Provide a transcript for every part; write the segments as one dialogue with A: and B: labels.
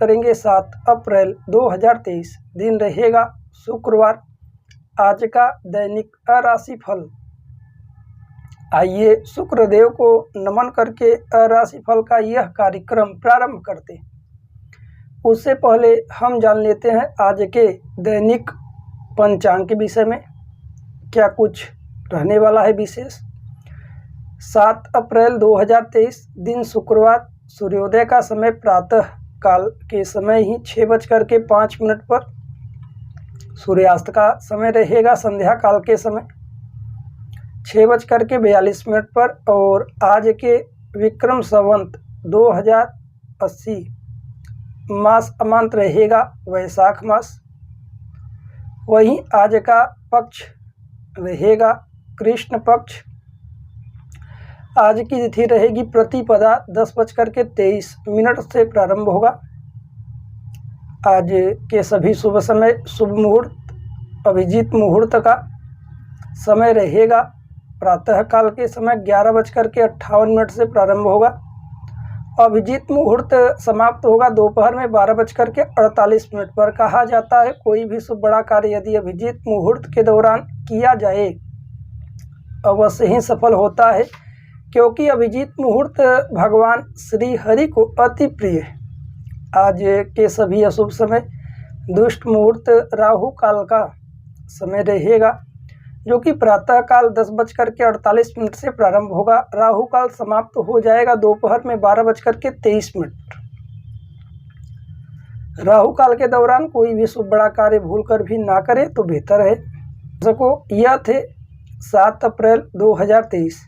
A: करेंगे 7 अप्रैल 2023, दिन रहेगा शुक्रवार। आज का दैनिक राशिफल। आइए शुक्रदेव को नमन करके राशिफल का यह कार्यक्रम प्रारंभ करते हैं। उससे पहले हम जान लेते हैं आज के दैनिक पंचांग के विषय में क्या कुछ रहने वाला है विशेष। 7 अप्रैल 2023, दिन शुक्रवार। सूर्योदय का समय प्रातः काल के समय ही 6:05 पर। सूर्यास्त का समय रहेगा संध्या काल के समय 6:42 पर। और आज के विक्रम संवत 2080 मास अमांत रहेगा वैशाख मास। वहीं आज का पक्ष रहेगा कृष्ण पक्ष। आज की तिथि रहेगी प्रतिपदा 10:23 से प्रारंभ होगा। आज के सभी शुभ समय शुभ मुहूर्त अभिजीत मुहूर्त का समय रहेगा प्रातः काल के समय 11:58 से प्रारंभ होगा। अभिजीत मुहूर्त समाप्त होगा दोपहर में 12:48 पर। कहा जाता है कोई भी शुभ बड़ा कार्य यदि अभिजीत मुहूर्त के दौरान किया जाए अवश्य ही सफल होता है, क्योंकि अभिजीत मुहूर्त भगवान श्री हरि को अति प्रिय है। आज के सभी अशुभ समय दुष्ट मुहूर्त राहु काल का समय रहेगा, जो कि प्रातः काल 10:48 से प्रारंभ होगा। राहु काल समाप्त हो जाएगा दोपहर में 12:23। राहु काल के दौरान कोई भी शुभ बड़ा कार्य भूल कर भी ना करे तो बेहतर है। यह थे 7 अप्रैल 2023,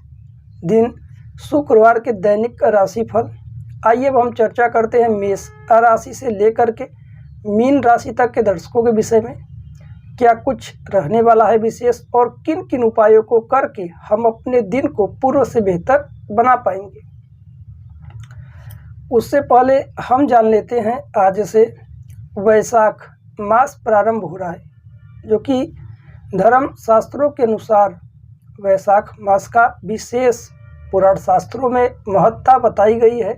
A: दिन शुक्रवार के दैनिक राशिफल। आइए अब हम चर्चा करते हैं मेष राशि से लेकर के मीन राशि तक के दर्शकों के विषय में क्या कुछ रहने वाला है विशेष, और किन किन उपायों को करके हम अपने दिन को पूर्व से बेहतर बना पाएंगे। उससे पहले हम जान लेते हैं आज से वैशाख मास प्रारंभ हो रहा है, जो कि धर्म शास्त्रों के अनुसार वैशाख मास का विशेष पुराण शास्त्रों में महत्ता बताई गई है।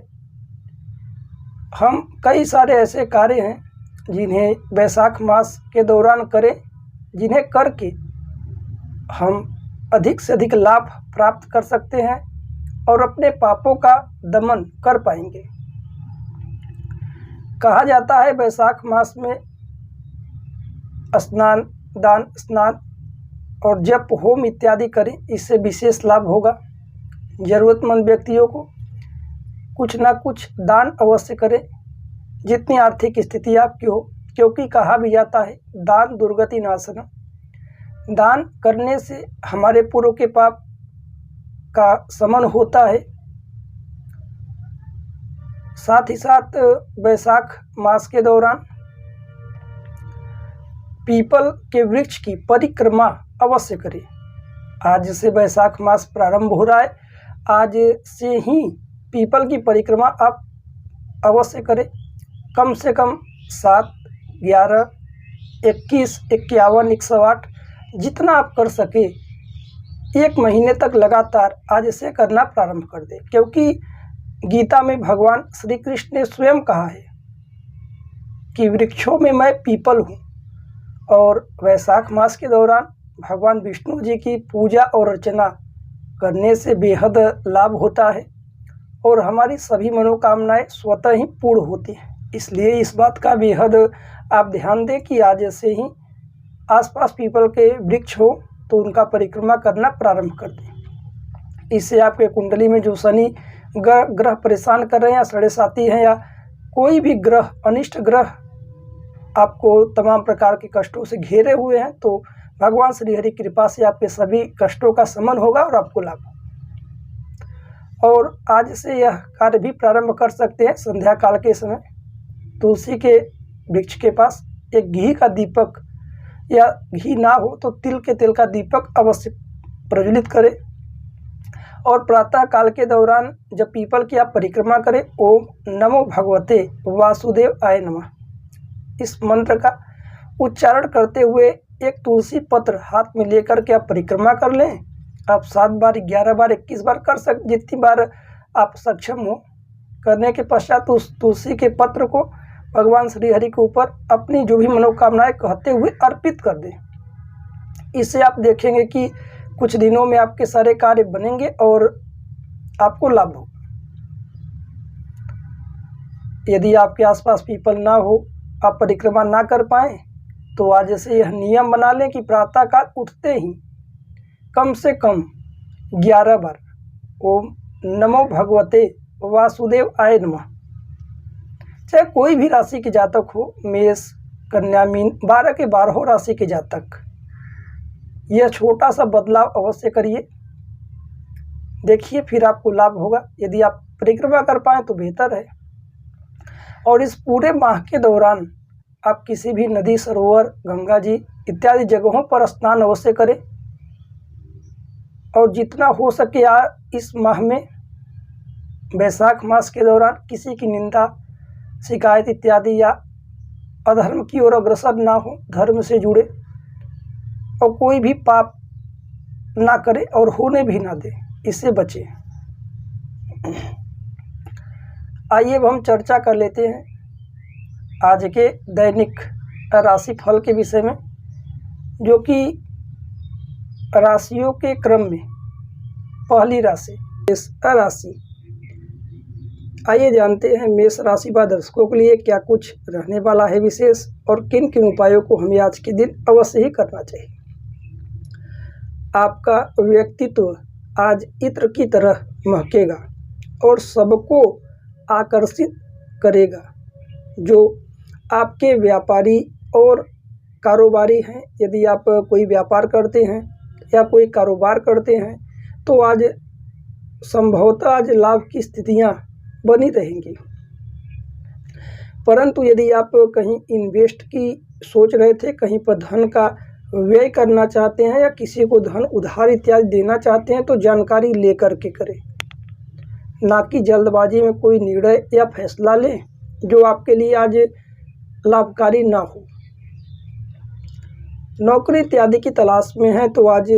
A: हम कई सारे ऐसे कार्य हैं जिन्हें वैशाख मास के दौरान करें, जिन्हें करके हम अधिक से अधिक लाभ प्राप्त कर सकते हैं और अपने पापों का दमन कर पाएंगे। कहा जाता है वैशाख मास में स्नान, दान, स्नान और जप होम इत्यादि करें, इससे विशेष लाभ होगा। जरूरतमंद व्यक्तियों को कुछ ना कुछ दान अवश्य करें, जितनी आर्थिक स्थिति आपकी हो, क्योंकि कहा भी जाता है दान दुर्गति नाशनम। दान करने से हमारे पूर्व के पाप का शमन होता है। साथ ही साथ वैशाख मास के दौरान पीपल के वृक्ष की परिक्रमा अवश्य करें। आज से वैशाख मास प्रारंभ हो रहा है, आज से ही पीपल की परिक्रमा आप अवश्य करें। कम से कम 7, 11, 21, 51, 108 जितना आप कर सके 1 महीने तक लगातार आज से करना प्रारंभ कर दें, क्योंकि गीता में भगवान श्री कृष्ण ने स्वयं कहा है कि वृक्षों में मैं पीपल हूँ। और वैशाख मास के दौरान भगवान विष्णु जी की पूजा और अर्चना करने से बेहद लाभ होता है और हमारी सभी मनोकामनाएं स्वतः ही पूर्ण होती हैं। इसलिए इस बात का बेहद आप ध्यान दें कि आज से ही आसपास पीपल के वृक्ष हो तो उनका परिक्रमा करना प्रारंभ कर दें। इससे आपके कुंडली में जो शनि ग्रह परेशान कर रहे हैं या साढ़े साथी हैं या कोई भी ग्रह अनिष्ट ग्रह आपको तमाम प्रकार के कष्टों से घेरे हुए हैं, तो भगवान श्री हरि कृपा से आपके सभी कष्टों का शमन होगा और आपको लाभ होगा। और आज से यह कार्य भी प्रारंभ कर सकते हैं संध्या काल के समय। तुलसी के वृक्ष के पास एक घी का दीपक या घी ना हो तो तिल के तेल का दीपक अवश्य प्रज्वलित करें। और प्रातः काल के दौरान जब पीपल की आप परिक्रमा करें, ओम नमो भगवते वासुदेव आय नमः, इस मंत्र का उच्चारण करते हुए एक तुलसी पत्र हाथ में लेकर के आप परिक्रमा कर लें। आप 7 बार, 11 बार, 21 बार कर सकते, जितनी बार आप सक्षम हो। करने के पश्चात उस तुलसी के पत्र को भगवान श्री हरि के ऊपर अपनी जो भी मनोकामनाएं कहते हुए अर्पित कर दें। इससे आप देखेंगे कि कुछ दिनों में आपके सारे कार्य बनेंगे और आपको लाभ हो। यदि आपके आसपास पीपल ना हो, आप परिक्रमा ना कर पाएँ, तो आज से यह नियम बना लें कि प्रातःकाल उठते ही कम से कम 11 बार ओम नमो भगवते वासुदेव आय नमः। चाहे कोई भी राशि के जातक हो, मेष, कन्या, मीन, 12 के 12 राशि के जातक, यह छोटा सा बदलाव अवश्य करिए। देखिए फिर आपको लाभ होगा। यदि आप परिक्रमा कर पाएँ तो बेहतर है। और इस पूरे माह के दौरान आप किसी भी नदी, सरोवर, गंगा जी इत्यादि जगहों पर स्नान अवश्य करें। और जितना हो सके इस माह में वैशाख मास के दौरान किसी की निंदा, शिकायत इत्यादि या अधर्म की ओर अग्रसर ना हो, धर्म से जुड़े और कोई भी पाप ना करे और होने भी ना दे, इससे बचे। आइए अब हम चर्चा कर लेते हैं आज के दैनिक राशि फल के विषय में, जो कि राशियों के क्रम में पहली राशि मेष राशि। आइए जानते हैं मेष राशि व दर्शकों के लिए क्या कुछ रहने वाला है विशेष और किन किन उपायों को हमें आज के दिन अवश्य ही करना चाहिए। आपका व्यक्तित्व आज इत्र की तरह महकेगा और सबको आकर्षित करेगा। जो आपके व्यापारी और कारोबारी हैं, यदि आप कोई व्यापार करते हैं या कोई कारोबार करते हैं, तो आज संभवतः आज लाभ की स्थितियां बनी रहेंगी। परंतु यदि आप कहीं इन्वेस्ट की सोच रहे थे, कहीं पर धन का व्यय करना चाहते हैं या किसी को धन उधार इत्यादि देना चाहते हैं, तो जानकारी लेकर के करें, ना कि जल्दबाजी में कोई निर्णय या फैसला लें जो आपके लिए आज लाभकारी ना हो। नौकरी इत्यादि की तलाश में है तो आज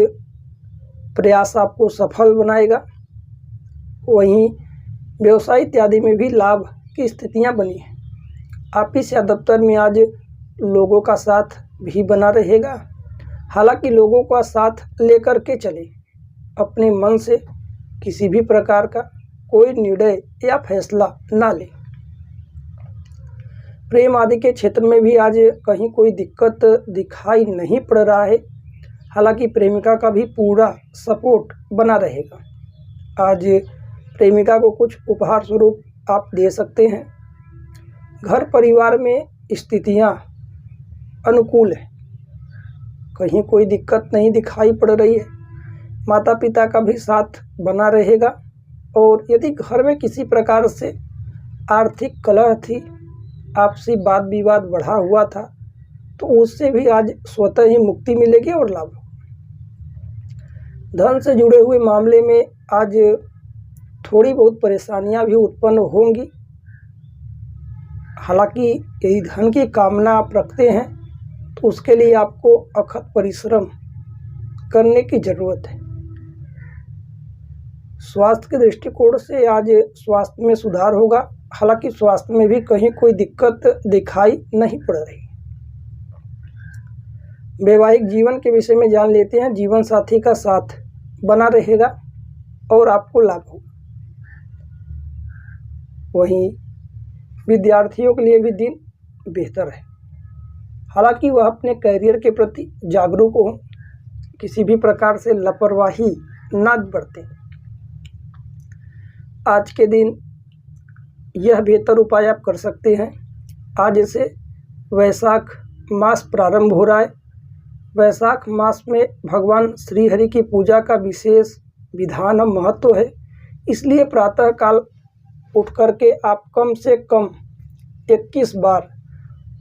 A: प्रयास आपको सफल बनाएगा। वहीं व्यवसाय इत्यादि में भी लाभ की स्थितियां बनी हैं। ऑफिस या दफ्तर में आज लोगों का साथ भी बना रहेगा। हालांकि लोगों का साथ लेकर के चले, अपने मन से किसी भी प्रकार का कोई निर्णय या फैसला ना ले। प्रेम आदि के क्षेत्र में भी आज कहीं कोई दिक्कत दिखाई नहीं पड़ रहा है। हालांकि प्रेमिका का भी पूरा सपोर्ट बना रहेगा। आज प्रेमिका को कुछ उपहार स्वरूप आप दे सकते हैं। घर परिवार में स्थितियां अनुकूल है, कहीं कोई दिक्कत नहीं दिखाई पड़ रही है। माता पिता का भी साथ बना रहेगा। और यदि घर में किसी प्रकार से आर्थिक कलह थी, आपसी वाद विवाद बढ़ा हुआ था, तो उससे भी आज स्वतः ही मुक्ति मिलेगी और लाभ। धन से जुड़े हुए मामले में आज थोड़ी बहुत परेशानियां भी उत्पन्न होंगी। हालांकि यदि धन की कामना आप रखते हैं तो उसके लिए आपको अथक परिश्रम करने की जरूरत है। स्वास्थ्य के दृष्टिकोण से आज स्वास्थ्य में सुधार होगा। हालांकि स्वास्थ्य में भी कहीं कोई दिक्कत दिखाई नहीं पड़ रही। वैवाहिक जीवन के विषय में जान लेते हैं। जीवन साथी का साथ बना रहेगा और आपको लाभ होगा। वहीं विद्यार्थियों के लिए भी दिन बेहतर है। हालांकि वह अपने करियर के प्रति जागरूक हो, किसी भी प्रकार से लापरवाही ना बरतें। आज के दिन यह बेहतर उपाय आप कर सकते हैं। आज से वैशाख मास प्रारंभ हो रहा है। वैशाख मास में भगवान श्री हरि की पूजा का विशेष विधान और महत्व है। इसलिए प्रातःकाल उठ करके आप कम से कम 21 बार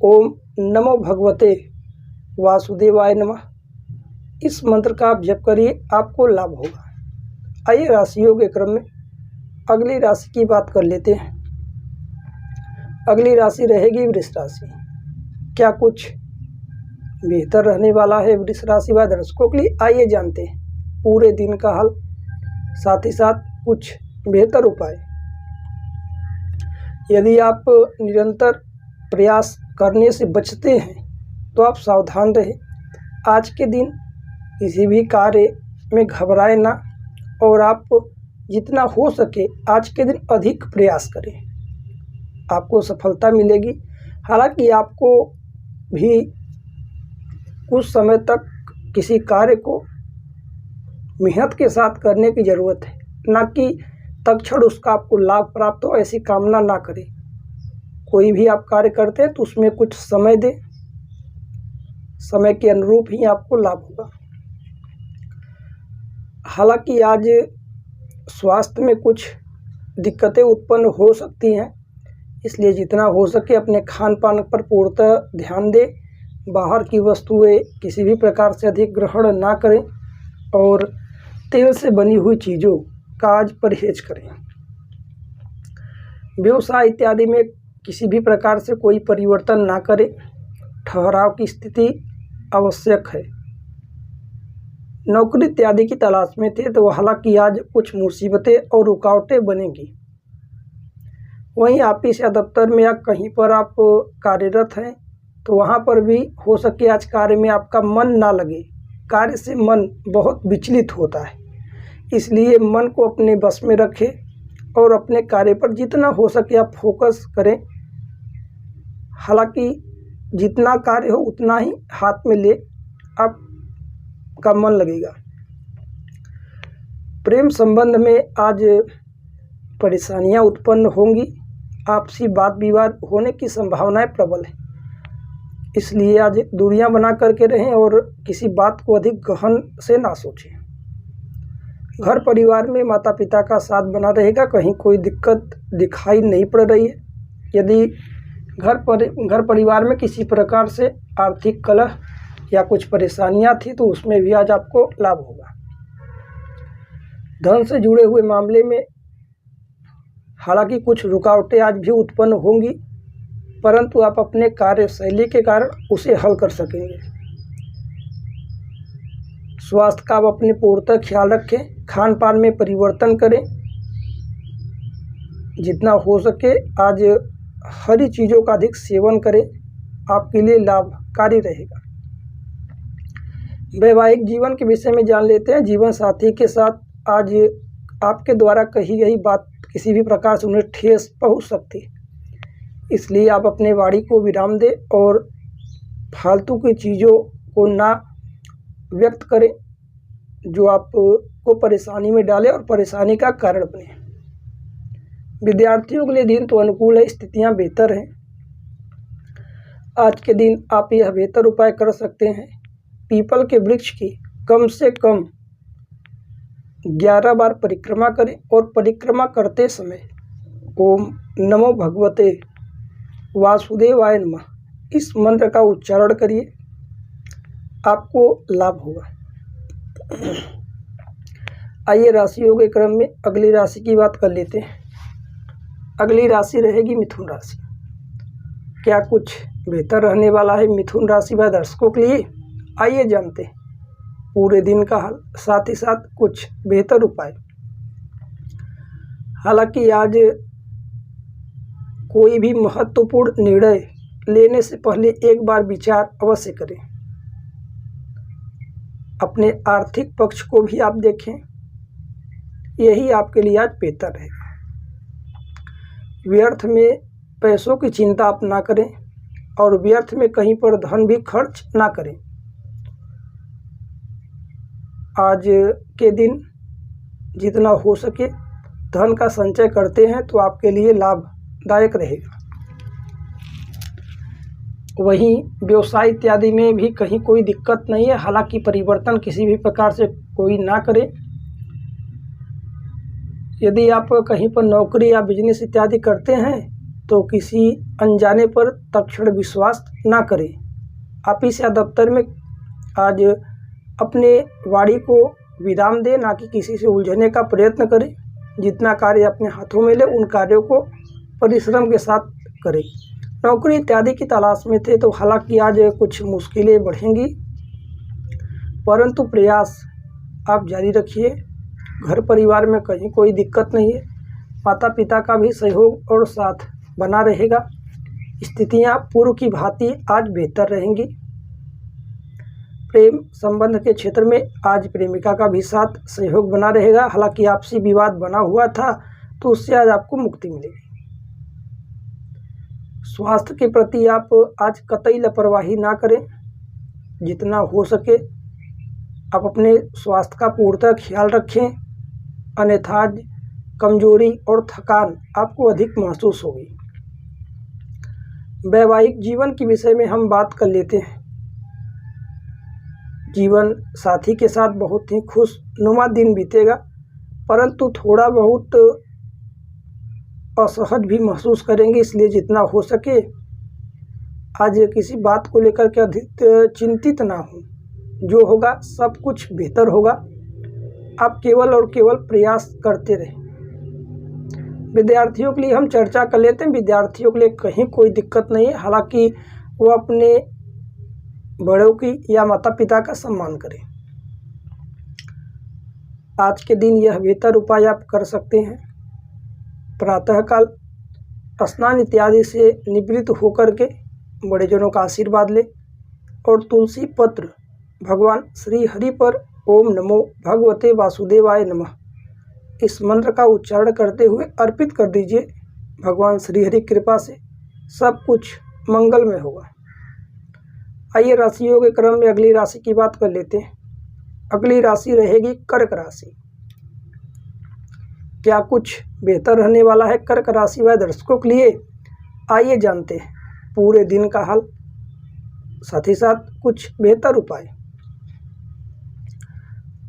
A: ओम नमो भगवते वासुदेवाय नमः इस मंत्र का आप जप करिए, आपको लाभ होगा। आइए राशियों के क्रम में अगली राशि की बात कर लेते हैं। अगली राशि रहेगी वृष राशि। क्या कुछ बेहतर रहने वाला है वृष राशि वाले दर्शकों के लिए? आइए जानते हैं पूरे दिन का हाल, साथ ही साथ कुछ बेहतर उपाय। यदि आप निरंतर प्रयास करने से बचते हैं तो आप सावधान रहें। आज के दिन किसी भी कार्य में घबराए ना और आप जितना हो सके आज के दिन अधिक प्रयास करें, आपको सफलता मिलेगी। हालांकि आपको भी कुछ समय तक किसी कार्य को मेहनत के साथ करने की ज़रूरत है, ना कि तत्क्षण उसका आपको लाभ प्राप्त हो ऐसी कामना ना करें। कोई भी आप कार्य करते हैं तो उसमें कुछ समय दें, समय के अनुरूप ही आपको लाभ होगा। हालांकि आज स्वास्थ्य में कुछ दिक्कतें उत्पन्न हो सकती हैं, इसलिए जितना हो सके अपने खान पान पर पूर्णतः ध्यान दें। बाहर की वस्तुएं किसी भी प्रकार से अधिक ग्रहण ना करें और तेल से बनी हुई चीज़ों का आज परहेज करें। व्यवसाय इत्यादि में किसी भी प्रकार से कोई परिवर्तन ना करें, ठहराव की स्थिति आवश्यक है। नौकरी इत्यादि की तलाश में थे तो हालांकि आज कुछ मुसीबतें और रुकावटें बनेंगी। वहीं ऑफिस या दफ्तर में या कहीं पर आप कार्यरत हैं तो वहां पर भी हो सके आज कार्य में आपका मन ना लगे। कार्य से मन बहुत विचलित होता है, इसलिए मन को अपने बस में रखें और अपने कार्य पर जितना हो सके आप फोकस करें। हालांकि जितना कार्य हो उतना ही हाथ में ले आपका मन लगेगा। प्रेम संबंध में आज परेशानियां उत्पन्न होंगी, आपसी वाद विवाद होने की संभावनाएं प्रबल है, इसलिए आज दूरियां बना करके रहें और किसी बात को अधिक गहन से ना सोचें। घर परिवार में माता पिता का साथ बना रहेगा, कहीं कोई दिक्कत दिखाई नहीं पड़ रही है। यदि घर परिवार में किसी प्रकार से आर्थिक कलह या कुछ परेशानियां थी तो उसमें भी आज आपको लाभ होगा। धन से जुड़े हुए मामले में हालांकि कुछ रुकावटें आज भी उत्पन्न होंगी, परंतु आप अपने कार्यशैली के कारण उसे हल कर सकेंगे। स्वास्थ्य का आप अपने पूर्णतः ख्याल रखें, खान पान में परिवर्तन करें, जितना हो सके आज हरी चीज़ों का अधिक सेवन करें, आपके लिए लाभकारी रहेगा। वैवाहिक जीवन के विषय में जान लेते हैं। जीवन साथी के साथ आज आपके द्वारा कही गई बात किसी भी प्रकार से उन्हें ठेस पहुंच सकती है, इसलिए आप अपने वाणी को विराम दें और फालतू की चीज़ों को ना व्यक्त करें जो आपको परेशानी में डाले और परेशानी का कारण बने। विद्यार्थियों के लिए दिन तो अनुकूल है, स्थितियां बेहतर हैं। आज के दिन आप यह बेहतर उपाय कर सकते हैं, पीपल के वृक्ष की कम से कम 11 बार परिक्रमा करें और परिक्रमा करते समय ओम नमो भगवते वासुदेवाय नमः इस मंत्र का उच्चारण करिए, आपको लाभ होगा। आइए राशियों के क्रम में अगली राशि की बात कर लेते हैं। अगली राशि रहेगी मिथुन राशि। क्या कुछ बेहतर रहने वाला है मिथुन राशि वाले दर्शकों के लिए? आइए जानते हैं पूरे दिन का हाल, साथ ही साथ कुछ बेहतर उपाय। हालांकि आज कोई भी महत्वपूर्ण निर्णय लेने से पहले एक बार विचार अवश्य करें। अपने आर्थिक पक्ष को भी आप देखें, यही आपके लिए आज बेहतर रहेगा। व्यर्थ में पैसों की चिंता आप ना करें और व्यर्थ में कहीं पर धन भी खर्च ना करें। आज के दिन जितना हो सके धन का संचय करते हैं तो आपके लिए लाभदायक रहेगा। वहीं व्यवसाय इत्यादि में भी कहीं कोई दिक्कत नहीं है, हालांकि परिवर्तन किसी भी प्रकार से कोई ना करे। यदि आप कहीं पर नौकरी या बिजनेस इत्यादि करते हैं तो किसी अनजाने पर तत्क्षण विश्वास ना करें। ऑफिस या दफ्तर में आज अपने वाणी को विराम दें, ना कि किसी से उलझने का प्रयत्न करें। जितना कार्य अपने हाथों में ले उन कार्यों को परिश्रम के साथ करें। नौकरी इत्यादि की तलाश में थे तो हालांकि आज कुछ मुश्किलें बढ़ेंगी, परंतु प्रयास आप जारी रखिए। घर परिवार में कहीं कोई दिक्कत नहीं है, माता पिता का भी सहयोग और साथ बना रहेगा। स्थितियां पूर्व की भांति आज बेहतर रहेंगी। प्रेम संबंध के क्षेत्र में आज प्रेमिका का भी साथ सहयोग बना रहेगा। हालांकि आपसी विवाद बना हुआ था तो उससे आज आपको मुक्ति मिलेगी। स्वास्थ्य के प्रति आप आज कतई लापरवाही ना करें। जितना हो सके आप अपने स्वास्थ्य का पूर्णतः ख्याल रखें, अन्यथा कमजोरी और थकान आपको अधिक महसूस होगी। वैवाहिक जीवन के विषय में हम बात कर लेते हैं। जीवन साथी के साथ बहुत ही खुशनुमा दिन बीतेगा, परंतु थोड़ा बहुत असहज भी महसूस करेंगे। इसलिए जितना हो सके आज किसी बात को लेकर के अधिक चिंतित ना हो। जो होगा सब कुछ बेहतर होगा। आप केवल और केवल प्रयास करते रहें। विद्यार्थियों के लिए हम चर्चा कर लेते हैं। विद्यार्थियों के लिए कहीं कोई दिक्कत नहीं है। हालांकि वो अपने बड़ों की या माता पिता का सम्मान करें। आज के दिन यह बेहतर उपाय आप कर सकते हैं। प्रातःकाल स्नान इत्यादि से निवृत्त होकर के बड़े जनों का आशीर्वाद लें और तुलसी पत्र भगवान श्री हरि पर ओम नमो भगवते वासुदेवाय नमः इस मंत्र का उच्चारण करते हुए अर्पित कर दीजिए। भगवान श्री हरि कृपा से सब कुछ मंगलमय होगा। आइए राशियों के क्रम में अगली राशि की बात कर लेते हैं। अगली राशि रहेगी कर्क राशि। क्या कुछ बेहतर रहने वाला है कर्क राशि वाले दर्शकों के लिए? आइए जानते हैं पूरे दिन का हाल, साथ ही साथ कुछ बेहतर उपाय।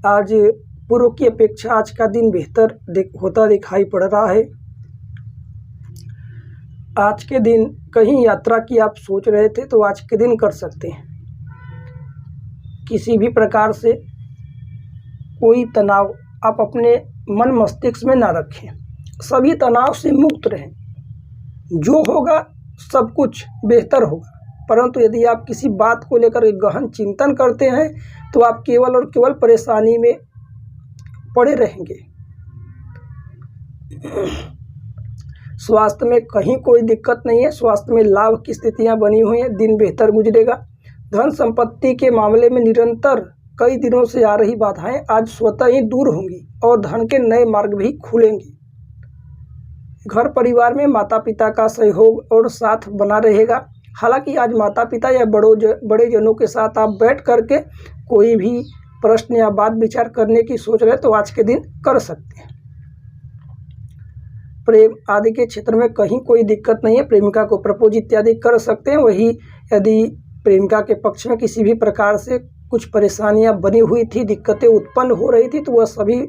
A: आज पूर्व की अपेक्षा आज का दिन बेहतर होता दिखाई पड़ रहा है। आज के दिन कहीं यात्रा की आप सोच रहे थे तो आज के दिन कर सकते हैं। किसी भी प्रकार से कोई तनाव आप अपने मन मस्तिष्क में ना रखें। सभी तनाव से मुक्त रहें। जो होगा सब कुछ बेहतर होगा। परंतु यदि आप किसी बात को लेकर गहन चिंतन करते हैं तो आप केवल और केवल परेशानी में पड़े रहेंगे। स्वास्थ्य में कहीं कोई दिक्कत नहीं है। स्वास्थ्य में लाभ की स्थितियां बनी हुई हैं। दिन बेहतर गुजरेगा। धन संपत्ति के मामले में निरंतर कई दिनों से आ रही बाधाएं आज स्वतः ही दूर होंगी और धन के नए मार्ग भी खुलेंगे। घर परिवार में माता पिता का सहयोग और साथ बना रहेगा। हालांकि आज माता पिता या बड़े जनों के साथ आप बैठ करके कोई भी प्रश्न या बात विचार करने की सोच रहे तो आज के दिन कर सकते हैं। प्रेम आदि के क्षेत्र में कहीं कोई दिक्कत नहीं है। प्रेमिका को प्रपोज इत्यादि कर सकते हैं। वही यदि प्रेमिका के पक्ष में किसी भी प्रकार से कुछ परेशानियां बनी हुई थी, दिक्कतें उत्पन्न हो रही थी, तो वह सभी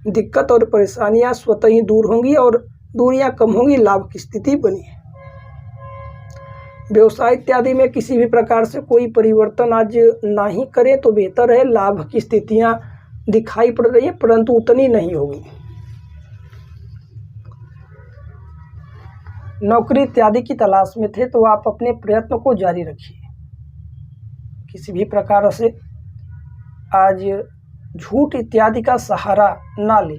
A: दिक्कत और परेशानियां स्वतः ही दूर होंगी और दूरियां कम होंगी। लाभ की स्थिति बनी है। व्यवसाय इत्यादि में किसी भी प्रकार से कोई परिवर्तन आज ना ही करें तो बेहतर है। लाभ की स्थितियां दिखाई पड़ रही है परंतु उतनी नहीं होगी। नौकरी इत्यादि की तलाश में थे तो आप अपने प्रयत्न को जारी रखिए। किसी भी प्रकार से आज झूठ इत्यादि का सहारा ना ले।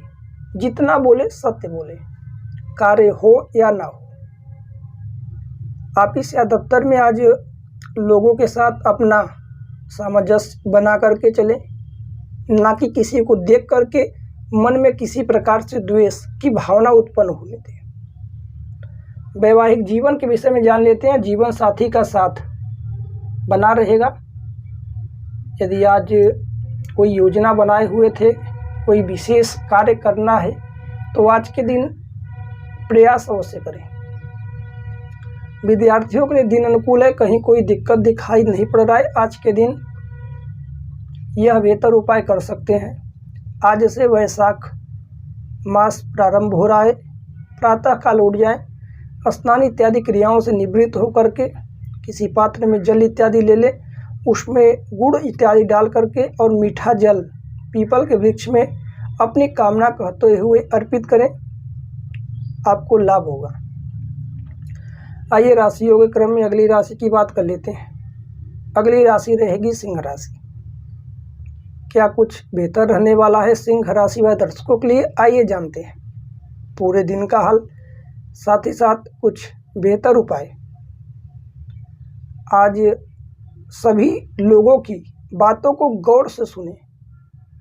A: जितना बोले सत्य बोले, कार्य हो या ना हो। ऑफिस या दफ्तर में आज लोगों के साथ अपना सामंजस्य बना करके चले, ना कि किसी को देख करके मन में किसी प्रकार से द्वेष की भावना उत्पन्न होने दें। वैवाहिक जीवन के विषय में जान लेते हैं। जीवन साथी का साथ बना रहेगा। यदि आज कोई योजना बनाए हुए थे, कोई विशेष कार्य करना है तो आज के दिन प्रयास अवश्य करें। विद्यार्थियों के लिए दिन अनुकूल है। कहीं कोई दिक्कत दिखाई नहीं पड़ रहा है। आज के दिन यह बेहतर उपाय कर सकते हैं। आज से वैशाख मास प्रारंभ हो रहा है। प्रातःकाल उठ जाएं, स्नान इत्यादि क्रियाओं से निवृत्त होकर के किसी पात्र में जल इत्यादि ले लें, उसमें गुड़ इत्यादि डाल करके और मीठा जल पीपल के वृक्ष में अपनी कामना कहते हुए अर्पित करें, आपको लाभ होगा। आइए राशियों के क्रम में अगली राशि की बात कर लेते हैं। अगली राशि रहेगी सिंह राशि। क्या कुछ बेहतर रहने वाला है सिंह राशि वाले दर्शकों के लिए? आइए जानते हैं पूरे दिन का हाल, साथ ही साथ कुछ बेहतर उपाय। आज सभी लोगों की बातों को गौर से सुने,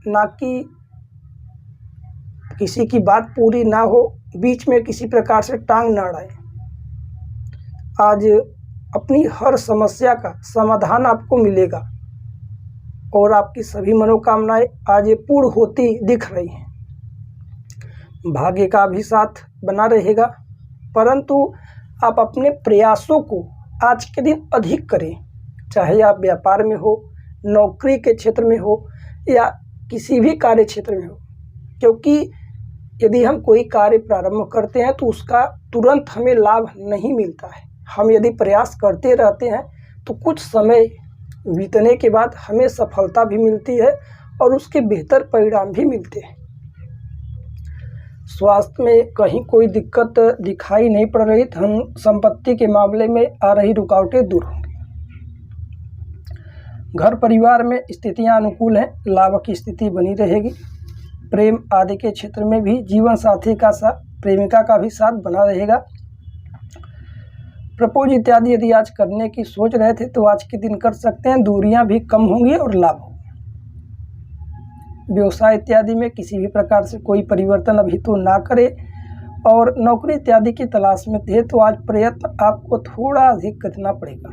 A: ना कि किसी की बात पूरी ना हो, बीच में किसी प्रकार से टांग ना अड़ाए। आज अपनी हर समस्या का समाधान आपको मिलेगा और आपकी सभी मनोकामनाएं आज ये पूर्ण होती दिख रही हैं। भाग्य का भी साथ बना रहेगा, परंतु आप अपने प्रयासों को आज के दिन अधिक करें, चाहे आप व्यापार में हो, नौकरी के क्षेत्र में हो या किसी भी कार्य क्षेत्र में हो। क्योंकि यदि हम कोई कार्य प्रारंभ करते हैं तो उसका तुरंत हमें लाभ नहीं मिलता है। हम यदि प्रयास करते रहते हैं तो कुछ समय बीतने के बाद हमें सफलता भी मिलती है और उसके बेहतर परिणाम भी मिलते हैं। स्वास्थ्य में कहीं कोई दिक्कत दिखाई नहीं पड़ रही, धन संपत्ति के मामले में आ रही रुकावटें दूर होंगी। घर परिवार में स्थितियां अनुकूल हैं, लाभ की स्थिति बनी रहेगी। प्रेम आदि के क्षेत्र में भी जीवन साथी का साथ, प्रेमिका का भी साथ बना रहेगा। प्रपोज इत्यादि यदि आज करने की सोच रहे थे तो आज के दिन कर सकते हैं, दूरियां भी कम होंगी और लाभ होगा। व्यवसाय इत्यादि में किसी भी प्रकार से कोई परिवर्तन अभी तो ना करें, और नौकरी इत्यादि की तलाश में थे तो आज प्रयत्न आपको थोड़ा अधिक करना पड़ेगा।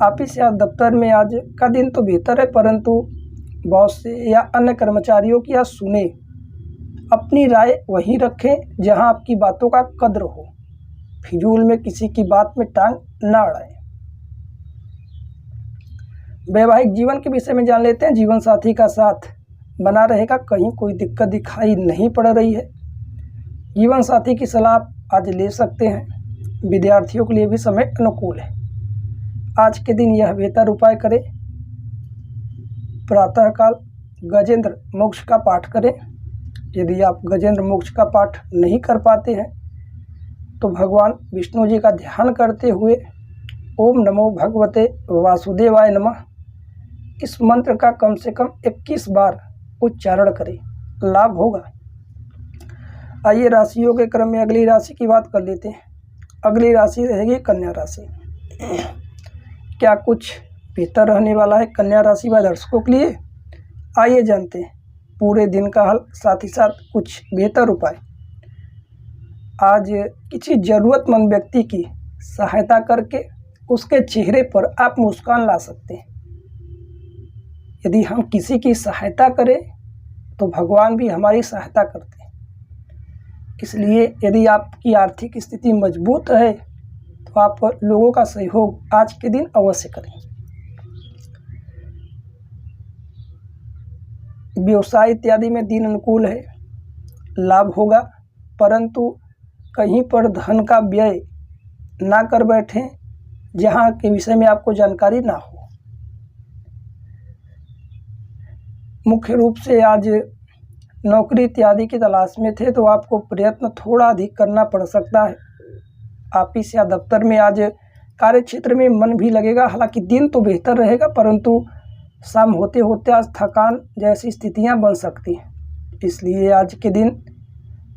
A: ऑफिस या दफ्तर में आज का दिन तो बेहतर है, परंतु बॉस से या अन्य कर्मचारियों की आज सुने, अपनी राय वहीं रखें जहां आपकी बातों का कद्र हो। फिजूल में किसी की बात में टांग ना अड़ाएं। वैवाहिक जीवन के विषय में जान लेते हैं। जीवन साथी का साथ बना रहेगा, कहीं कोई दिक्कत दिखाई नहीं पड़ रही है। जीवन साथी की सलाह आप आज ले सकते हैं। विद्यार्थियों के लिए भी समय अनुकूल है। आज के दिन यह बेहतर उपाय करें, प्रातःकाल गजेंद्र मोक्ष का पाठ करें। यदि आप गजेंद्र मोक्ष का पाठ नहीं कर पाते हैं तो भगवान विष्णु जी का ध्यान करते हुए ओम नमो भगवते वासुदेवाय नमः इस मंत्र का कम से कम 21 बार उच्चारण करें, लाभ होगा। आइए राशियों के क्रम में अगली राशि की बात कर लेते हैं। अगली राशि रहेगी कन्या राशि। क्या कुछ बेहतर रहने वाला है कन्या राशि वाले दर्शकों के लिए? आइए जानते हैं पूरे दिन का हाल, साथ ही साथ कुछ बेहतर उपाय। आज किसी ज़रूरतमंद व्यक्ति की सहायता करके उसके चेहरे पर आप मुस्कान ला सकते हैं। यदि हम किसी की सहायता करें तो भगवान भी हमारी सहायता करते हैं। इसलिए यदि आपकी आर्थिक स्थिति मजबूत है तो आप लोगों का सहयोग आज के दिन अवश्य करें। व्यवसाय इत्यादि में दिन अनुकूल है, लाभ होगा, परंतु कहीं पर धन का व्यय ना कर बैठें जहां के विषय में आपको जानकारी ना हो। मुख्य रूप से आज नौकरी इत्यादि की तलाश में थे तो आपको प्रयत्न थोड़ा अधिक करना पड़ सकता है। ऑफिस या दफ्तर में आज कार्य क्षेत्र में मन भी लगेगा, हालांकि दिन तो बेहतर रहेगा, परंतु शाम होते होते आज थकान जैसी स्थितियां बन सकती हैं। इसलिए आज के दिन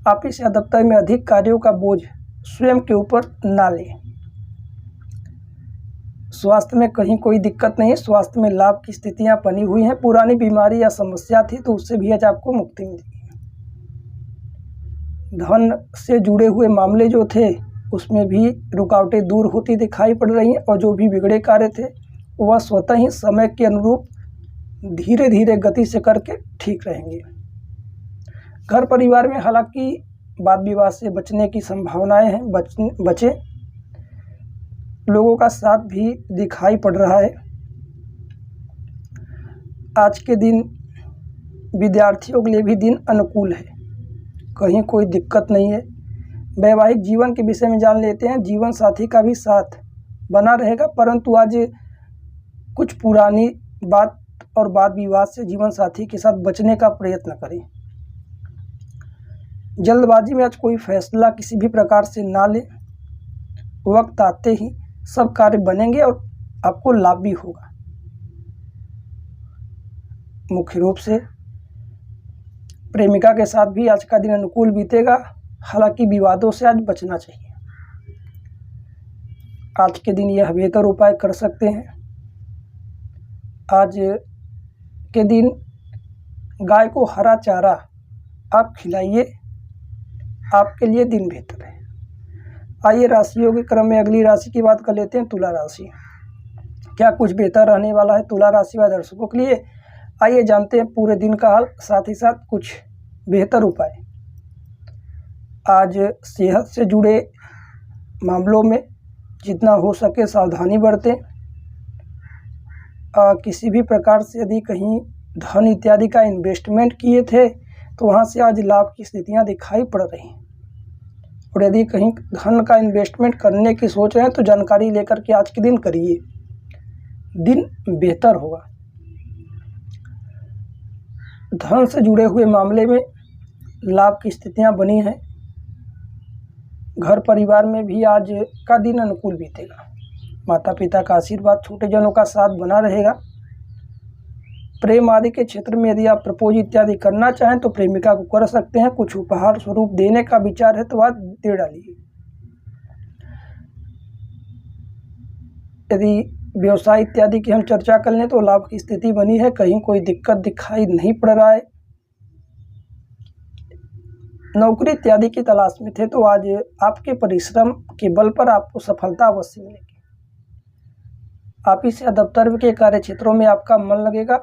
A: ऑफिस या दफ्तर में अधिक कार्यों का बोझ स्वयं के ऊपर ना लें। स्वास्थ्य में कहीं कोई दिक्कत नहीं है, स्वास्थ्य में लाभ की स्थितियां बनी हुई हैं। पुरानी बीमारी या समस्या थी तो उससे भी आज आपको मुक्ति मिलेगी। धन से जुड़े हुए मामले जो थे उसमें भी रुकावटें दूर होती दिखाई पड़ रही हैं, और जो भी बिगड़े कार्य थे वह स्वतः ही समय के अनुरूप धीरे धीरे गति से करके ठीक रहेंगे। घर परिवार में हालांकि वाद विवाद से बचने की संभावनाएं हैं, बचे लोगों का साथ भी दिखाई पड़ रहा है। आज के दिन विद्यार्थियों के लिए भी दिन अनुकूल है, कहीं कोई दिक्कत नहीं है। वैवाहिक जीवन के विषय में जान लेते हैं। जीवन साथी का भी साथ बना रहेगा, परंतु आज कुछ पुरानी बात और वाद विवाद से जीवन साथी के साथ बचने का प्रयत्न करें। जल्दबाजी में आज कोई फैसला किसी भी प्रकार से ना लें, वक्त आते ही सब कार्य बनेंगे और आपको लाभ भी होगा। मुख्य रूप से प्रेमिका के साथ भी आज का दिन अनुकूल बीतेगा, हालांकि विवादों से आज बचना चाहिए। आज के दिन यह बेहतर उपाय कर सकते हैं। आज के दिन गाय को हरा चारा आप खिलाइए, आपके लिए दिन बेहतर है। आइए राशियों के क्रम में अगली राशि की बात कर लेते हैं, तुला राशि। क्या कुछ बेहतर रहने वाला है तुला राशि वाले दर्शकों के लिए? आइए जानते हैं पूरे दिन का हाल, साथ ही साथ कुछ बेहतर उपाय। आज सेहत से जुड़े मामलों में जितना हो सके सावधानी बरतें। किसी भी प्रकार से यदि कहीं धन इत्यादि का इन्वेस्टमेंट किए थे तो वहाँ से आज लाभ की स्थितियाँ दिखाई पड़ रही हैं। और यदि कहीं धन का इन्वेस्टमेंट करने की सोच रहे हैं तो जानकारी लेकर के आज के दिन करिए, दिन बेहतर होगा। धन से जुड़े हुए मामले में लाभ की स्थितियाँ बनी हैं। घर परिवार में भी आज का दिन अनुकूल बीतेगा। माता पिता का आशीर्वाद, छोटे जनों का साथ बना रहेगा। प्रेम आदि के क्षेत्र में यदि आप प्रपोज इत्यादि करना चाहें तो प्रेमिका को कर सकते हैं। कुछ उपहार स्वरूप देने का विचार है तो आज दे डालिए। यदि व्यवसाय इत्यादि की हम चर्चा कर लें तो लाभ की स्थिति बनी है, कहीं कोई दिक्कत दिखाई नहीं पड़ रहा है। नौकरी इत्यादि की तलाश में थे तो आज आपके परिश्रम के बल पर आपको सफलता अवश्य मिलेगी। ऑफिस या दफ्तर के कार्य क्षेत्रों में आपका मन लगेगा।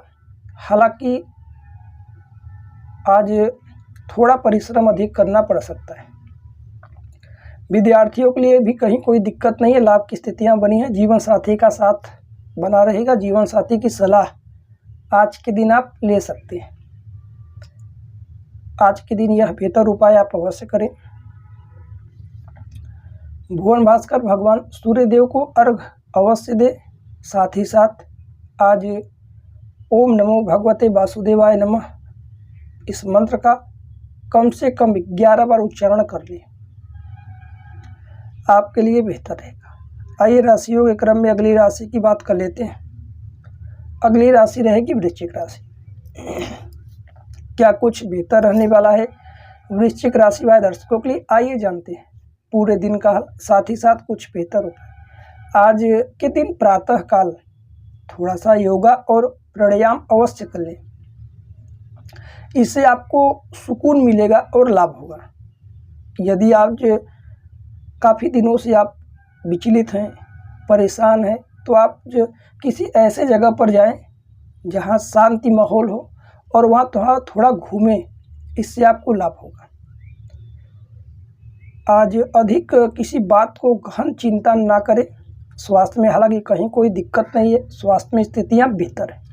A: हालांकि आज थोड़ा परिश्रम अधिक करना पड़ सकता है। विद्यार्थियों के लिए भी कहीं कोई दिक्कत नहीं है, लाभ की स्थितियां बनी हैं। जीवन साथी का साथ बना रहेगा। जीवन साथी की सलाह आज के दिन आप ले सकते हैं। आज के दिन यह बेहतर उपाय आप अवश्य करें। भुवन भास्कर भगवान सूर्य देव को अर्घ अवश्य दे। साथ ही साथ आज ओम नमो भगवते वासुदेवाय नमः इस मंत्र का कम से कम 11 बार उच्चारण कर लें, आपके लिए बेहतर रहेगा। आइए राशियों के क्रम में अगली राशि की बात कर लेते हैं। अगली राशि रहेगी वृश्चिक राशि। क्या कुछ बेहतर रहने वाला है वृश्चिक राशि वाले दर्शकों के लिए? आइए जानते हैं पूरे दिन का हाल, साथ ही साथ कुछ बेहतर उपाय। आज के दिन प्रातः काल थोड़ा सा योगा और प्राणायाम अवश्य कर लें, इससे आपको सुकून मिलेगा और लाभ होगा। यदि आप काफ़ी दिनों से आप विचलित हैं, परेशान हैं, तो आप किसी ऐसे जगह पर जाएं जहां शांति माहौल हो और वहां थोड़ा घूमें, इससे आपको लाभ होगा। आज अधिक किसी बात को गहन चिंता ना करें। स्वास्थ्य में हालांकि कहीं कोई दिक्कत नहीं है, स्वास्थ्य में स्थितियां बेहतर है।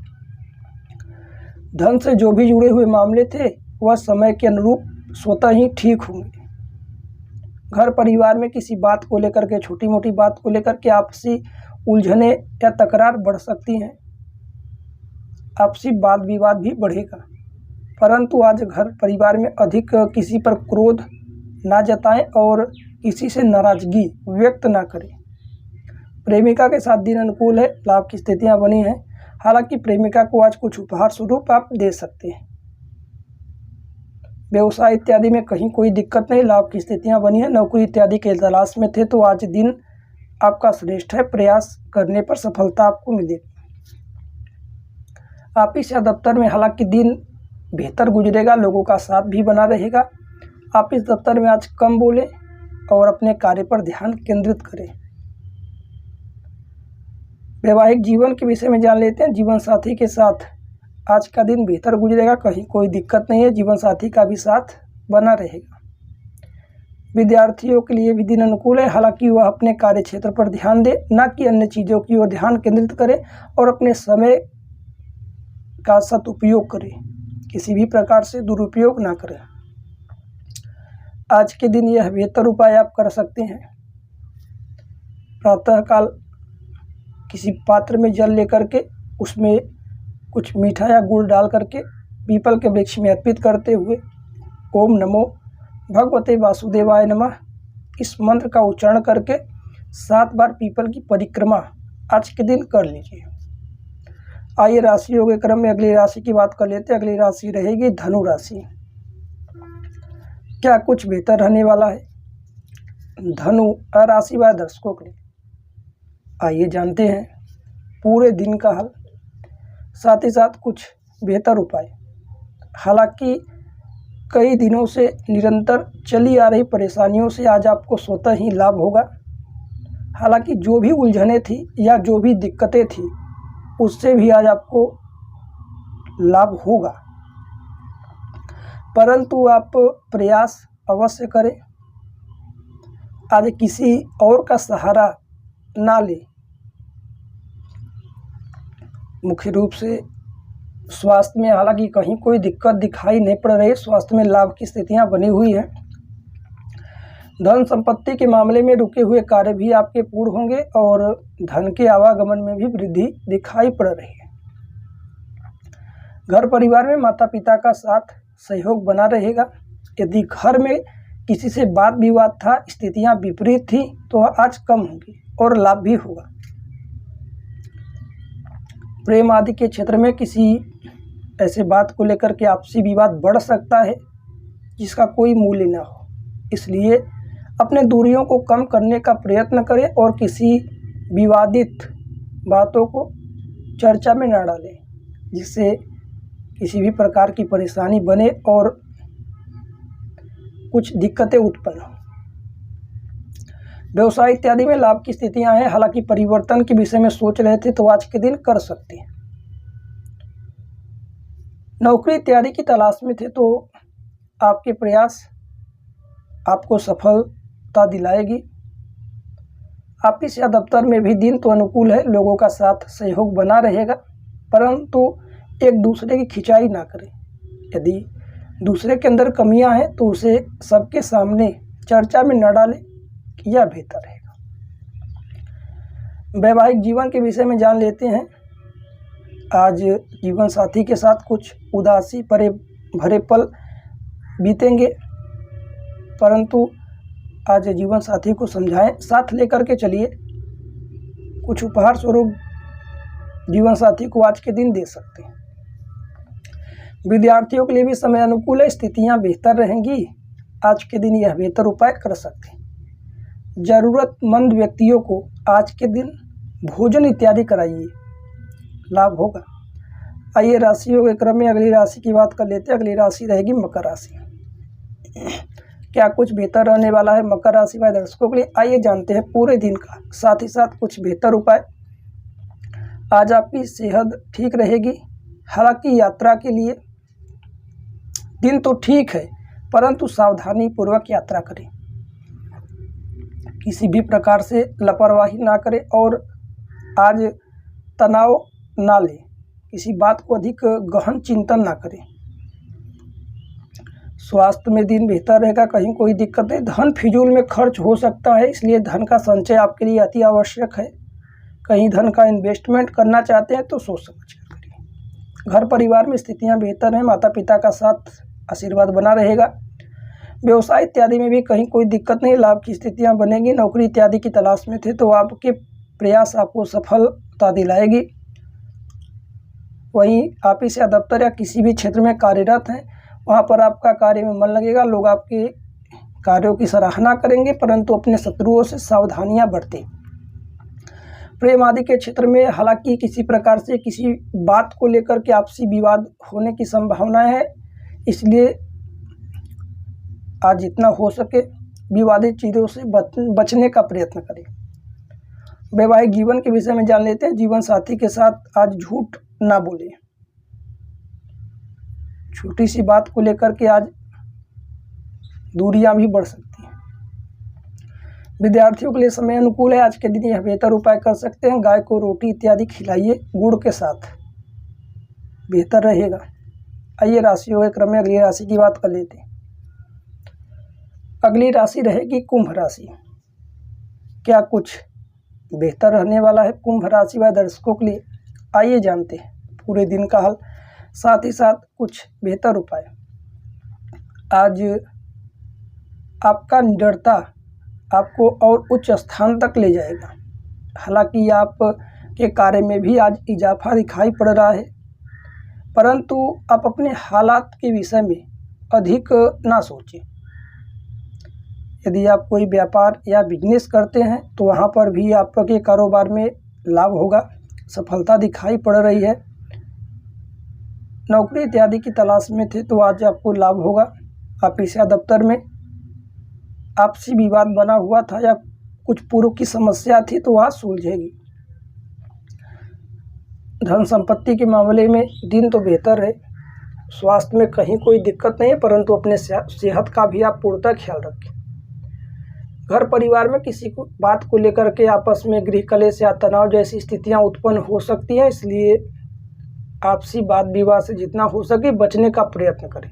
A: धन से जो भी जुड़े हुए मामले थे वह समय के अनुरूप स्वतः ही ठीक होंगे। घर परिवार में किसी बात को लेकर के, छोटी मोटी बात को लेकर के आपसी उलझने या तकरार बढ़ सकती हैं। आपसी वाद विवाद भी बढ़ेगा। परंतु आज घर परिवार में अधिक किसी पर क्रोध ना जताएं और किसी से नाराजगी व्यक्त ना करें। प्रेमिका के साथ दिन अनुकूल है, लाभ की स्थितियां बनी हैं। हालांकि प्रेमिका को आज कुछ उपहार स्वरूप आप दे सकते हैं। व्यवसाय इत्यादि में कहीं कोई दिक्कत नहीं, लाभ की स्थितियां बनी है। नौकरी इत्यादि के तलाश में थे तो आज दिन आपका श्रेष्ठ है, प्रयास करने पर सफलता आपको मिलेगी। ऑफिस या दफ्तर में हालांकि दिन बेहतर गुजरेगा, लोगों का साथ भी बना रहेगा। ऑफिस दफ्तर में आज कम बोलें और अपने कार्य पर ध्यान केंद्रित करें। वैवाहिक जीवन के विषय में जान लेते हैं। जीवन साथी के साथ आज का दिन बेहतर गुजरेगा, कहीं कोई दिक्कत नहीं है। जीवन साथी का भी साथ बना रहेगा। विद्यार्थियों के लिए भी दिन अनुकूल है, हालांकि वह अपने कार्य क्षेत्र पर ध्यान दे, न कि अन्य चीज़ों की ओर ध्यान केंद्रित करें और अपने समय का सदुपयोग करें, किसी भी प्रकार से दुरुपयोग ना करें। आज के दिन यह बेहतर उपाय आप कर सकते हैं। प्रातःकाल किसी पात्र में जल लेकर के उसमें कुछ मीठा या गुड़ डाल करके पीपल के वृक्ष में अर्पित करते हुए ओम नमो भगवते वासुदेवाय नमः इस मंत्र का उच्चारण करके 7 बार पीपल की परिक्रमा आज के दिन कर लीजिए। आइए राशियों के क्रम में अगली राशि की बात कर लेते हैं। अगली राशि रहेगी धनु राशि। क्या कुछ बेहतर रहने वाला है धनु राशि वाले दर्शकों के लिए? आइए जानते हैं पूरे दिन का हल, साथ ही साथ कुछ बेहतर उपाय। हालांकि कई दिनों से निरंतर चली आ रही परेशानियों से आज आपको स्वतः ही लाभ होगा। हालांकि जो भी उलझनें थी या जो भी दिक्कतें थी उससे भी आज आपको लाभ होगा, परंतु आप प्रयास अवश्य करें। आज किसी और का सहारा ना ले। मुख्य रूप से स्वास्थ्य में हालांकि कहीं कोई दिक्कत दिखाई नहीं पड़ रही, स्वास्थ्य में लाभ की स्थितियां बनी हुई हैं। धन संपत्ति के मामले में रुके हुए कार्य भी आपके पूर्ण होंगे और धन के आवागमन में भी वृद्धि दिखाई पड़ रही है। घर परिवार में माता पिता का साथ सहयोग बना रहेगा। यदि घर में किसी से वाद विवाद था, स्थितियां विपरीत थी, तो आज कम होगी और लाभ भी होगा। प्रेम आदि के क्षेत्र में किसी ऐसे बात को लेकर के आपसी विवाद बढ़ सकता है जिसका कोई मूल्य ना हो, इसलिए अपने दूरियों को कम करने का प्रयत्न करें और किसी विवादित बातों को चर्चा में न डालें जिससे किसी भी प्रकार की परेशानी बने और कुछ दिक्कतें उत्पन्न हो। व्यवसाय इत्यादि में लाभ की स्थितियां हैं। हालांकि परिवर्तन के विषय में सोच रहे थे तो आज के दिन कर सकते हैं। नौकरी इत्यादि की तलाश में थे तो आपके प्रयास आपको सफलता दिलाएगी। ऑफिस या दफ्तर में भी दिन तो अनुकूल है, लोगों का साथ सहयोग बना रहेगा, परंतु एक दूसरे की खिंचाई ना करें। यदि दूसरे के अंदर कमियां हैं तो उसे सबके सामने चर्चा में न डालें, यह बेहतर रहेगा। वैवाहिक जीवन के विषय में जान लेते हैं। आज जीवन साथी के साथ कुछ उदासी भरे पल बीतेंगे, परंतु आज जीवन साथी को समझाएं, साथ लेकर के चलिए। कुछ उपहार स्वरूप जीवन साथी को आज के दिन दे सकते हैं। विद्यार्थियों के लिए भी समय अनुकूल है, स्थितियां बेहतर रहेंगी। आज के दिन यह बेहतर उपाय कर सकते हैं। ज़रूरतमंद व्यक्तियों को आज के दिन भोजन इत्यादि कराइए, लाभ होगा। आइए राशियों के क्रम में अगली राशि की बात कर लेते हैं। अगली राशि रहेगी मकर राशि। क्या कुछ बेहतर रहने वाला है मकर राशि वाले दर्शकों के लिए? आइए जानते हैं पूरे दिन का, साथ ही साथ कुछ बेहतर उपाय। आज आपकी सेहत ठीक रहेगी। हालांकि यात्रा के लिए दिन तो ठीक है, परंतु सावधानी पूर्वक यात्रा करें। किसी भी प्रकार से लापरवाही ना करें और आज तनाव ना लें। किसी बात को अधिक गहन चिंतन ना करें। स्वास्थ्य में दिन बेहतर रहेगा, कहीं कोई दिक्कत नहीं। धन फिजूल में खर्च हो सकता है, इसलिए धन का संचय आपके लिए अति आवश्यक है। कहीं धन का इन्वेस्टमेंट करना चाहते हैं तो सोच समझ कर करिए। घर परिवार में स्थितियां बेहतर हैं, माता पिता का साथ आशीर्वाद बना रहेगा। व्यवसाय इत्यादि में भी कहीं कोई दिक्कत नहीं, लाभ की स्थितियां बनेंगी। नौकरी इत्यादि की तलाश में थे तो आपके प्रयास आपको सफलता दिलाएगी। वहीं ऑफिस या दफ्तर या किसी भी क्षेत्र में कार्यरत हैं, वहां पर आपका कार्य में मन लगेगा। लोग आपके कार्यों की सराहना करेंगे, परंतु अपने शत्रुओं से सावधानियां बरतें। प्रेम आदि के क्षेत्र में हालांकि किसी प्रकार से किसी बात को लेकर के आपसी विवाद होने की संभावना है, इसलिए आज जितना हो सके विवादित चीज़ों से बचने का प्रयत्न करें। वैवाहिक जीवन के विषय में जान लेते हैं। जीवन साथी के साथ आज झूठ ना बोलें। छोटी सी बात को लेकर के आज दूरियां भी बढ़ सकती हैं। विद्यार्थियों के लिए समय अनुकूल है। आज के दिन यह बेहतर उपाय कर सकते हैं। गाय को रोटी इत्यादि खिलाइए गुड़ के साथ, बेहतर रहेगा। आइए राशियों के क्रम में अगली राशि की बात कर लेते हैं। अगली राशि रहेगी कुंभ राशि। क्या कुछ बेहतर रहने वाला है कुंभ राशि वाले दर्शकों के लिए? आइए जानते हैं पूरे दिन का हाल, साथ ही साथ कुछ बेहतर उपाय। आज आपका निडरता आपको और उच्च स्थान तक ले जाएगा। हालांकि आप के कार्य में भी आज इजाफा दिखाई पड़ रहा है, परंतु आप अपने हालात के विषय में अधिक ना सोचें। यदि आप कोई व्यापार या बिजनेस करते हैं तो वहाँ पर भी आपके कारोबार में लाभ होगा, सफलता दिखाई पड़ रही है। नौकरी इत्यादि की तलाश में थे तो आज आपको लाभ होगा। ऑफिस या दफ्तर में आपसी विवाद बना हुआ था या कुछ पूर्व की समस्या थी तो वह सुलझेगी। धन संपत्ति के मामले में दिन तो बेहतर है। स्वास्थ्य में कहीं कोई दिक्कत नहीं है, परंतु अपने सेहत का भी आप पूर्णतः ख्याल रखें। घर परिवार में किसी को बात को लेकर के आपस में गृह कलेश या तनाव जैसी स्थितियां उत्पन्न हो सकती हैं, इसलिए आपसी वाद विवाद से जितना हो सके बचने का प्रयत्न करें।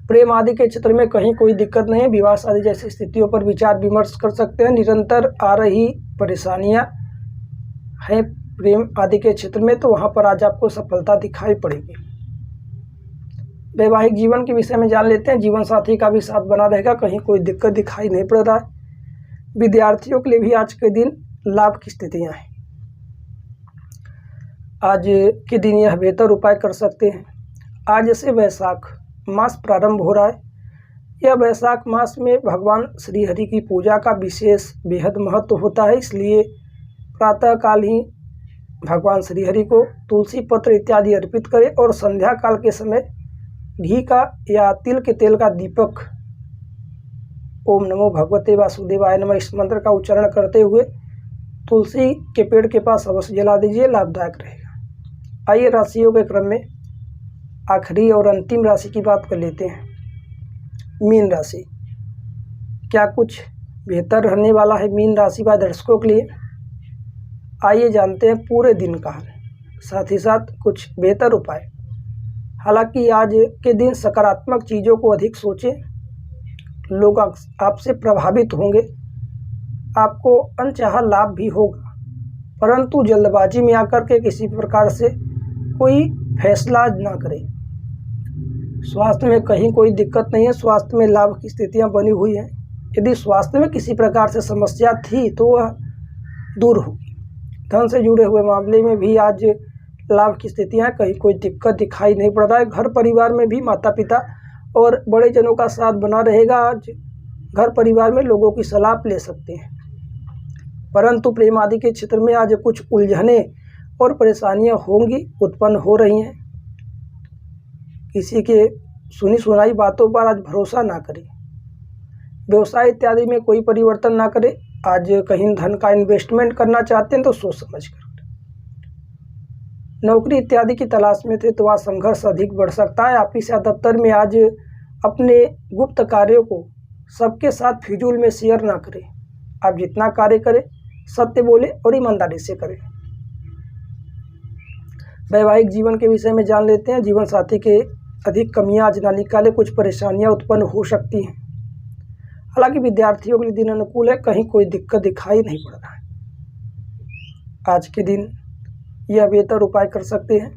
A: प्रेम आदि के क्षेत्र में कहीं कोई दिक्कत नहीं है। विवाह आदि जैसी स्थितियों पर विचार विमर्श कर सकते हैं। निरंतर आ रही परेशानियां हैं प्रेम आदि के क्षेत्र में, तो वहां पर आज आपको सफलता दिखाई पड़ेगी। वैवाहिक जीवन के विषय में जान लेते हैं। जीवन साथी का भी साथ बना रहेगा, कहीं कोई दिक्कत दिखाई नहीं पड़ रहा है। विद्यार्थियों के लिए भी आज के दिन लाभ की स्थितियां हैं। आज के दिन यह बेहतर उपाय कर सकते हैं। आज से वैशाख मास प्रारंभ हो रहा है। यह वैशाख मास में भगवान श्री हरि की पूजा का विशेष बेहद महत्व होता है, इसलिए प्रातःकाल ही भगवान श्री हरि को तुलसी पत्र इत्यादि अर्पित करें और संध्या काल के समय घी का या तिल के तेल का दीपक ओम नमो भगवते वासुदेवाय नमः इस मंत्र का उच्चारण करते हुए तुलसी के पेड़ के पास अवश्य जला दीजिए, लाभदायक रहेगा। आइए राशियों के क्रम में आखिरी और अंतिम राशि की बात कर लेते हैं। मीन राशि, क्या कुछ बेहतर रहने वाला है मीन राशि वाले दर्शकों के लिए? आइए जानते हैं पूरे दिन का हाल, साथ ही साथ कुछ बेहतर उपाय। हालांकि आज के दिन सकारात्मक चीज़ों को अधिक सोचें, लोग आपसे प्रभावित होंगे, आपको अनचाहा लाभ भी होगा, परंतु जल्दबाजी में आकर के किसी प्रकार से कोई फैसला ना करें। स्वास्थ्य में कहीं कोई दिक्कत नहीं है, स्वास्थ्य में लाभ की स्थितियां बनी हुई हैं। यदि स्वास्थ्य में किसी प्रकार से समस्या थी तो वह दूर होगी। धन से जुड़े हुए मामले में भी आज लाभ की स्थितियां, कहीं कोई दिक्कत दिखाई नहीं पड़ रहा है। घर परिवार में भी माता पिता और बड़े जनों का साथ बना रहेगा। आज घर परिवार में लोगों की सलाह ले सकते हैं, परंतु प्रेम आदि के क्षेत्र में आज कुछ उलझने और परेशानियां होंगी, उत्पन्न हो रही हैं। किसी के सुनी सुनाई बातों पर आज भरोसा ना करें। व्यवसाय इत्यादि में कोई परिवर्तन ना करें। आज कहीं धन का इन्वेस्टमेंट करना चाहते हैं तो सोच समझ कर। नौकरी इत्यादि की तलाश में थे तो आज संघर्ष अधिक बढ़ सकता है। ऑफिस या दफ्तर में आज अपने गुप्त कार्यों को सबके साथ फिजूल में शेयर ना करें। आप जितना कार्य करें सत्य बोले और ईमानदारी से करें। वैवाहिक जीवन के विषय में जान लेते हैं। जीवन साथी के अधिक कमियां आज ना निकाले, कुछ परेशानियां उत्पन्न हो सकती हैं। हालांकि विद्यार्थियों के लिए दिन अनुकूल है, कहीं कोई दिक्कत दिखाई नहीं पड़ रहा है। आज के दिन यह बेहतर उपाय कर सकते हैं।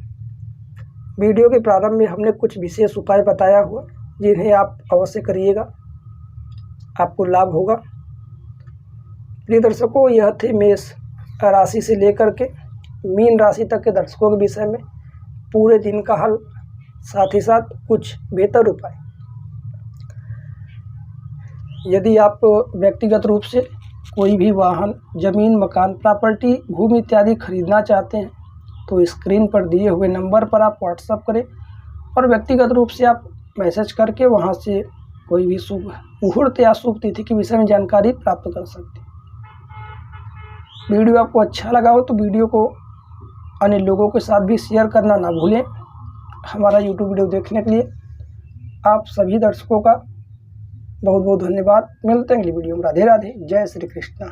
A: वीडियो के प्रारंभ में हमने कुछ विशेष उपाय बताया हुआ, जिन्हें आप अवश्य करिएगा, आपको लाभ होगा। प्रिय दर्शकों, यह थे मेष राशि से लेकर के मीन राशि तक के दर्शकों के विषय में पूरे दिन का हल, साथ ही साथ कुछ बेहतर उपाय। यदि आप व्यक्तिगत रूप से कोई भी वाहन, जमीन, मकान, प्रॉपर्टी, भूमि इत्यादि खरीदना चाहते हैं तो स्क्रीन पर दिए हुए नंबर पर आप व्हाट्सएप करें और व्यक्तिगत रूप से आप मैसेज करके वहां से कोई भी शुभ मुहूर्त या शुभ तिथि के विषय में जानकारी प्राप्त कर सकते हैं। वीडियो आपको अच्छा लगा हो तो वीडियो को अन्य लोगों के साथ भी शेयर करना ना भूलें। हमारा यूट्यूब वीडियो देखने के लिए आप सभी दर्शकों का बहुत बहुत धन्यवाद। मिलते हैं अगली वीडियो में। राधे राधे, जय श्री कृष्ण।